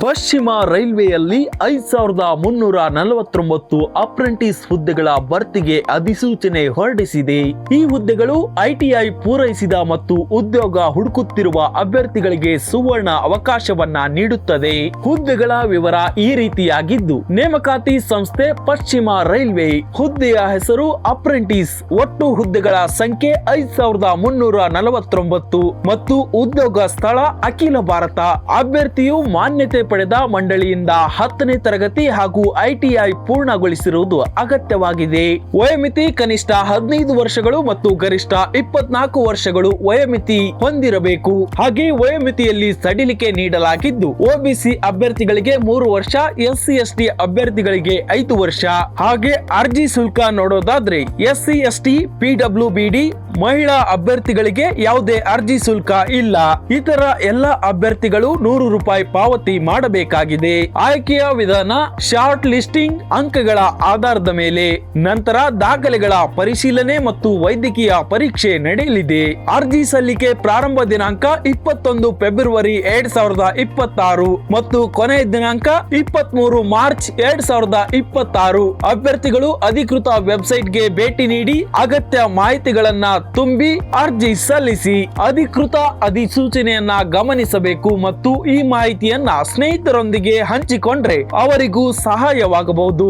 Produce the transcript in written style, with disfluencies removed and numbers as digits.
ಪಶ್ಚಿಮ ರೈಲ್ವೆಯಲ್ಲಿ 5349 ಅಪ್ರೆಂಟಿಸ್ ಹುದ್ದೆಗಳ ಭರ್ತಿಗೆ ಅಧಿಸೂಚನೆ ಹೊರಡಿಸಿದೆ. ಈ ಹುದ್ದೆಗಳು ಐಟಿಐ ಪೂರೈಸಿದ ಮತ್ತು ಉದ್ಯೋಗ ಹುಡುಕುತ್ತಿರುವ ಅಭ್ಯರ್ಥಿಗಳಿಗೆ ಸುವರ್ಣ ಅವಕಾಶವನ್ನ ನೀಡುತ್ತದೆ. ಹುದ್ದೆಗಳ ವಿವರ ಈ ರೀತಿಯಾಗಿದ್ದು, ನೇಮಕಾತಿ ಸಂಸ್ಥೆ ಪಶ್ಚಿಮ ರೈಲ್ವೆ. ಹುದ್ದೆಯ ಹೆಸರು ಅಪ್ರೆಂಟಿಸ್. ಒಟ್ಟು ಹುದ್ದೆಗಳ ಸಂಖ್ಯೆ 5349 ಮತ್ತು ಉದ್ಯೋಗ ಸ್ಥಳ ಅಖಿಲ ಭಾರತ. ಅಭ್ಯರ್ಥಿಯು ಮಾನ್ಯತೆ ಪಡೆದ ಮಂಡಳಿಯಿಂದ 10ನೇ ತರಗತಿ ಹಾಗೂ ಐಟಿಐ ಪೂರ್ಣಗೊಳಿಸಿರುವುದು ಅಗತ್ಯವಾಗಿದೆ. ವಯೋಮಿತಿ ಕನಿಷ್ಠ 15 ವರ್ಷಗಳು ಮತ್ತು ಗರಿಷ್ಠ 24 ವರ್ಷಗಳು ವಯೋಮಿತಿ ಹೊಂದಿರಬೇಕು. ಹಾಗೆ ವಯೋಮಿತಿಯಲ್ಲಿ ಸಡಿಲಿಕೆ ನೀಡಲಾಗಿದ್ದು, ಒಬಿಸಿ ಅಭ್ಯರ್ಥಿಗಳಿಗೆ 3 ವರ್ಷ, ಎಸ್ಸಿ ಎಸ್ಟಿ ಅಭ್ಯರ್ಥಿಗಳಿಗೆ 5 ವರ್ಷ. ಹಾಗೆ ಅರ್ಜಿ ಶುಲ್ಕ ನೋಡೋದಾದ್ರೆ ಎಸ್ಸಿ ಎಸ್ಟಿ ಪಿಡಬ್ಲ್ಯೂಬಿಡಿ ಮಹಿಳಾ ಅಭ್ಯರ್ಥಿಗಳಿಗೆ ಯಾವುದೇ ಅರ್ಜಿ ಶುಲ್ಕ ಇಲ್ಲ. ಇತರ ಎಲ್ಲ ಅಭ್ಯರ್ಥಿಗಳು 100 ರೂಪಾಯಿ ಪಾವತಿ ಮಾಡಬೇಕಾಗಿದೆ. ಆಯ್ಕೆಯ ವಿಧಾನ ಶಾರ್ಟ್ ಲಿಸ್ಟಿಂಗ್ ಅಂಕಗಳ ಆಧಾರದ ಮೇಲೆ, ನಂತರ ದಾಖಲೆಗಳ ಪರಿಶೀಲನೆ ಮತ್ತು ವೈದ್ಯಕೀಯ ಪರೀಕ್ಷೆ ನಡೆಯಲಿದೆ. ಅರ್ಜಿ ಸಲ್ಲಿಕೆ ಪ್ರಾರಂಭ ದಿನಾಂಕ 21 ಫೆಬ್ರವರಿ 2026 ಮತ್ತು ಕೊನೆಯ ದಿನಾಂಕ 23 ಮಾರ್ಚ್ 2026. ಅಭ್ಯರ್ಥಿಗಳು ಅಧಿಕೃತ ವೆಬ್ಸೈಟ್ಗೆ ಭೇಟಿ ನೀಡಿ ಅಗತ್ಯ ಮಾಹಿತಿಗಳನ್ನ ತುಂಬಿ ಅರ್ಜಿ ಸಲ್ಲಿಸಿ. ಅಧಿಕೃತ ಅಧಿಸೂಚನೆಯನ್ನ ಗಮನಿಸಬೇಕು ಮತ್ತು ಈ ಮಾಹಿತಿಯನ್ನ ಸ್ನೇಹಿತರೊಂದಿಗೆ ಹಂಚಿಕೊಂಡ್ರೆ ಅವರಿಗೂ ಸಹಾಯವಾಗಬಹುದು.